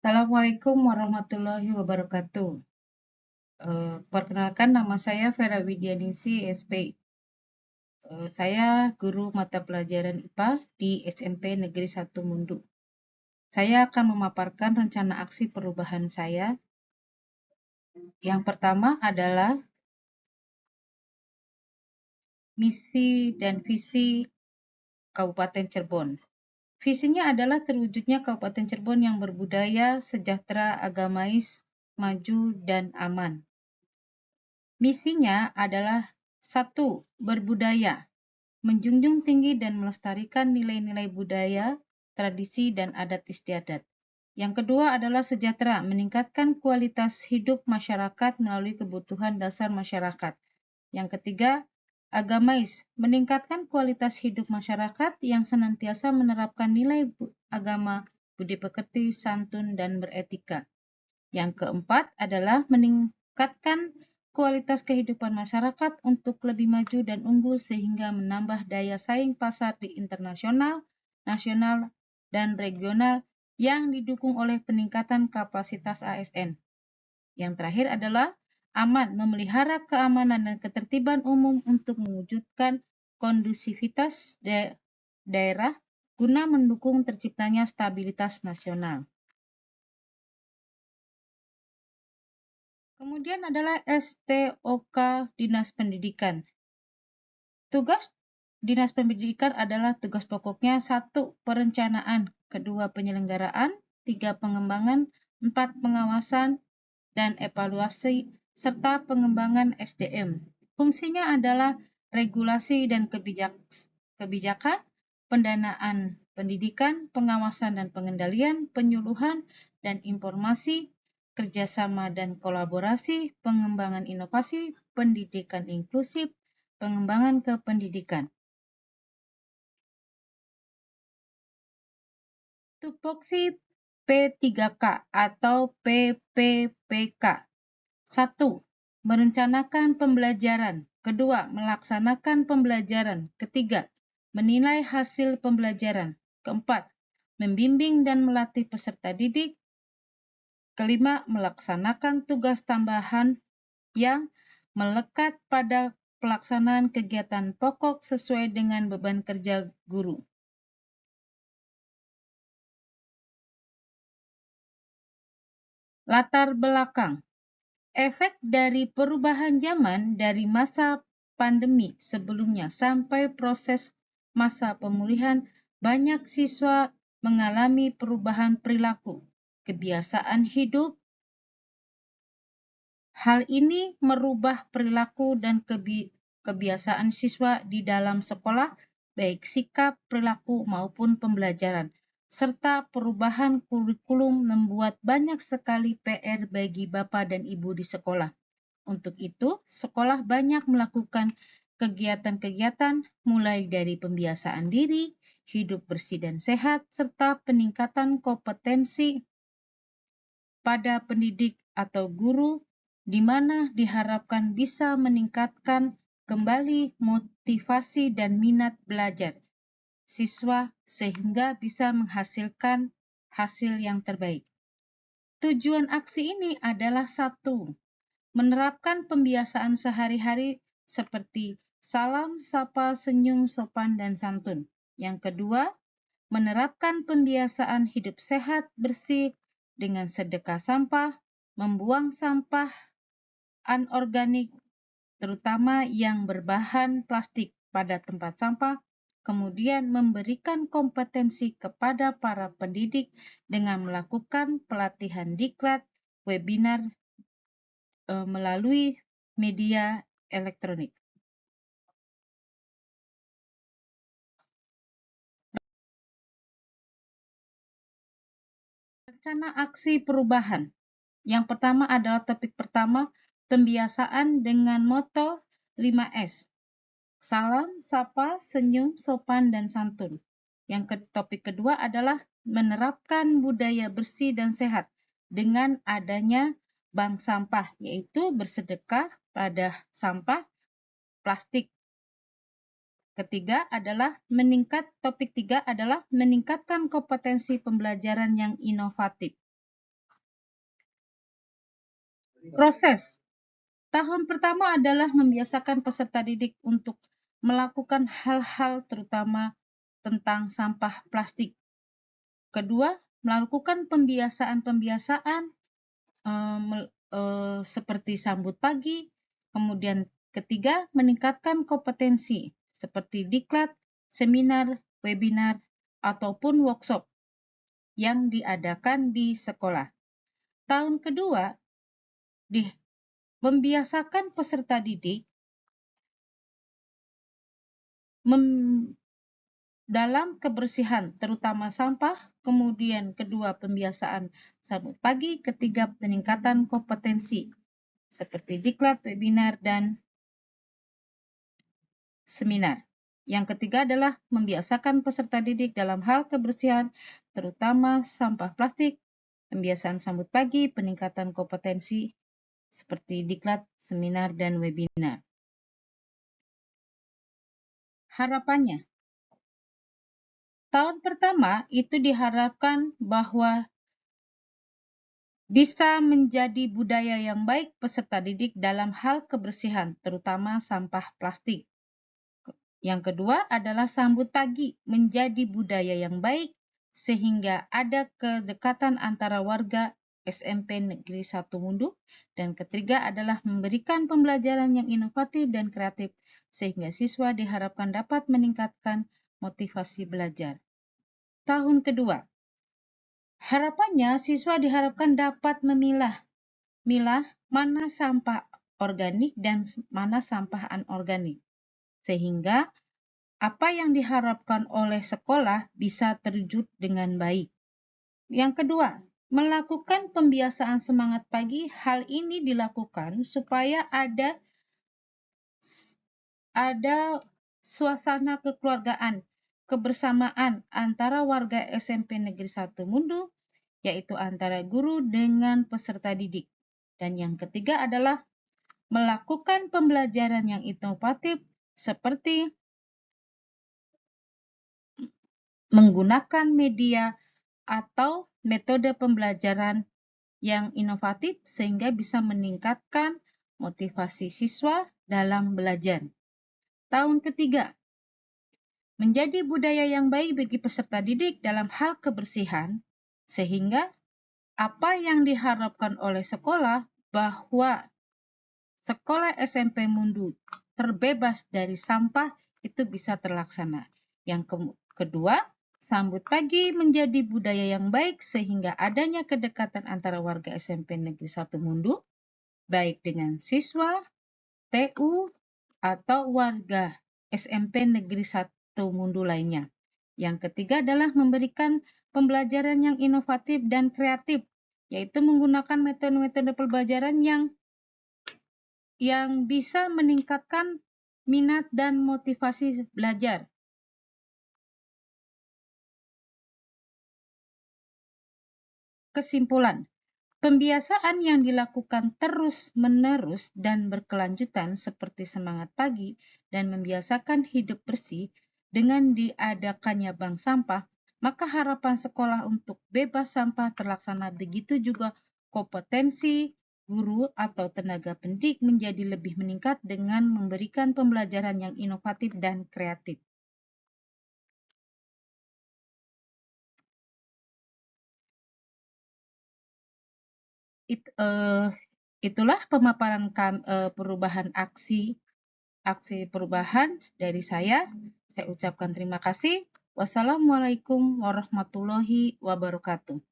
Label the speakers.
Speaker 1: Assalamualaikum warahmatullahi wabarakatuh. Perkenalkan nama saya Vera Widianingsi, SP. Saya guru mata pelajaran IPA di SMP Negeri 1 Mundu. Saya akan memaparkan rencana aksi perubahan saya. Yang pertama adalah misi dan visi Kabupaten Cirebon. Visinya adalah terwujudnya Kabupaten Cirebon yang berbudaya, sejahtera, agamais, maju, dan aman. Misinya adalah 1. Berbudaya, menjunjung tinggi dan melestarikan nilai-nilai budaya, tradisi, dan adat istiadat. Yang kedua adalah sejahtera, meningkatkan kualitas hidup masyarakat melalui kebutuhan dasar masyarakat. Yang ketiga, agamais, meningkatkan kualitas hidup masyarakat yang senantiasa menerapkan nilai agama, budi pekerti, santun, dan beretika. Yang keempat adalah meningkatkan kualitas kehidupan masyarakat untuk lebih maju dan unggul sehingga menambah daya saing pasar di internasional, nasional, dan regional yang didukung oleh peningkatan kapasitas ASN. Yang terakhir adalah aman, memelihara keamanan dan ketertiban umum untuk mewujudkan kondusivitas daerah guna mendukung terciptanya stabilitas nasional. Kemudian adalah STOK Dinas Pendidikan. Tugas Dinas Pendidikan adalah tugas pokoknya 1. Perencanaan, 2. Penyelenggaraan, 3. Pengembangan, 4. Pengawasan dan evaluasi, serta pengembangan SDM. Fungsinya adalah regulasi dan kebijakan, pendanaan pendidikan, pengawasan dan pengendalian, penyuluhan dan informasi, kerjasama dan kolaborasi, pengembangan inovasi, pendidikan inklusif, pengembangan kependidikan. Tupoksi P3K atau PPPK. 1. Merencanakan pembelajaran. 2. Melaksanakan pembelajaran. 3. Menilai hasil pembelajaran. 4. Membimbing dan melatih peserta didik. 5. Melaksanakan tugas tambahan yang melekat pada pelaksanaan kegiatan pokok sesuai dengan beban kerja guru. Latar belakang. Efek dari perubahan zaman dari masa pandemi sebelumnya sampai proses masa pemulihan, banyak siswa mengalami perubahan perilaku, kebiasaan hidup. Hal ini merubah perilaku dan kebiasaan siswa di dalam sekolah, baik sikap, perilaku, maupun pembelajaran. Serta perubahan kurikulum membuat banyak sekali PR bagi Bapak dan Ibu di sekolah. Untuk itu, sekolah banyak melakukan kegiatan-kegiatan mulai dari pembiasaan diri, hidup bersih dan sehat, serta peningkatan kompetensi pada pendidik atau guru, di mana diharapkan bisa meningkatkan kembali motivasi dan minat belajar siswa sehingga bisa menghasilkan hasil yang terbaik. Tujuan aksi ini adalah 1. Menerapkan pembiasaan sehari-hari seperti salam, sapa, senyum, sopan, dan santun. Yang kedua, menerapkan pembiasaan hidup sehat, bersih, dengan sedekah sampah, membuang sampah anorganik, terutama yang berbahan plastik pada tempat sampah, kemudian memberikan kompetensi kepada para pendidik dengan melakukan pelatihan diklat, webinar, melalui media elektronik. Rencana aksi perubahan. Yang pertama adalah topik pertama, pembiasaan dengan moto 5S. Salam, sapa, senyum, sopan, dan santun. Topik kedua adalah menerapkan budaya bersih dan sehat dengan adanya bank sampah, yaitu bersedekah pada sampah plastik. Topik 3 adalah meningkatkan kompetensi pembelajaran yang inovatif. Proses. Tahap pertama adalah membiasakan peserta didik untuk melakukan hal-hal terutama tentang sampah plastik. Kedua, melakukan pembiasaan-pembiasaan seperti sambut pagi. Kemudian ketiga, meningkatkan kompetensi seperti diklat, seminar, webinar, ataupun workshop yang diadakan di sekolah. Tahun kedua, membiasakan peserta didik dalam kebersihan, terutama sampah. Kemudian kedua, pembiasaan sambut pagi. Ketiga, peningkatan kompetensi seperti diklat, webinar, dan seminar. Yang ketiga adalah membiasakan peserta didik dalam hal kebersihan, terutama sampah plastik, pembiasaan sambut pagi, peningkatan kompetensi seperti diklat, seminar, dan webinar. Harapannya, tahun pertama itu diharapkan bahwa bisa menjadi budaya yang baik peserta didik dalam hal kebersihan, terutama sampah plastik. Yang kedua adalah sambut pagi menjadi budaya yang baik sehingga ada kedekatan antara warga SMP Negeri 1 Mundu. Dan ketiga adalah memberikan pembelajaran yang inovatif dan kreatif sehingga siswa diharapkan dapat meningkatkan motivasi belajar. Tahun kedua, harapannya siswa diharapkan dapat memilah mana sampah organik dan mana sampah anorganik, sehingga apa yang diharapkan oleh sekolah bisa terwujud dengan baik. Yang kedua, melakukan pembiasaan semangat pagi. Hal ini dilakukan supaya ada suasana kekeluargaan, kebersamaan antara warga SMP Negeri 1 Mundu, yaitu antara guru dengan peserta didik. Dan yang ketiga adalah melakukan pembelajaran yang inovatif seperti menggunakan media atau metode pembelajaran yang inovatif sehingga bisa meningkatkan motivasi siswa dalam belajar. Tahun ketiga, menjadi budaya yang baik bagi peserta didik dalam hal kebersihan sehingga apa yang diharapkan oleh sekolah bahwa sekolah SMP Mundu terbebas dari sampah itu bisa terlaksana. Yang kedua, sambut pagi menjadi budaya yang baik sehingga adanya kedekatan antara warga SMP Negeri 1 Mundu, baik dengan siswa, TU, atau warga SMP Negeri 1 Mundu lainnya. Yang ketiga adalah memberikan pembelajaran yang inovatif dan kreatif, yaitu menggunakan metode-metode pembelajaran yang bisa meningkatkan minat dan motivasi belajar. Kesimpulan, pembiasaan yang dilakukan terus-menerus dan berkelanjutan seperti semangat pagi dan membiasakan hidup bersih dengan diadakannya bank sampah, maka harapan sekolah untuk bebas sampah terlaksana. Begitu juga kompetensi guru atau tenaga pendidik menjadi lebih meningkat dengan memberikan pembelajaran yang inovatif dan kreatif. Itulah pemaparan perubahan aksi perubahan dari saya. Saya ucapkan terima kasih. Wassalamualaikum warahmatullahi wabarakatuh.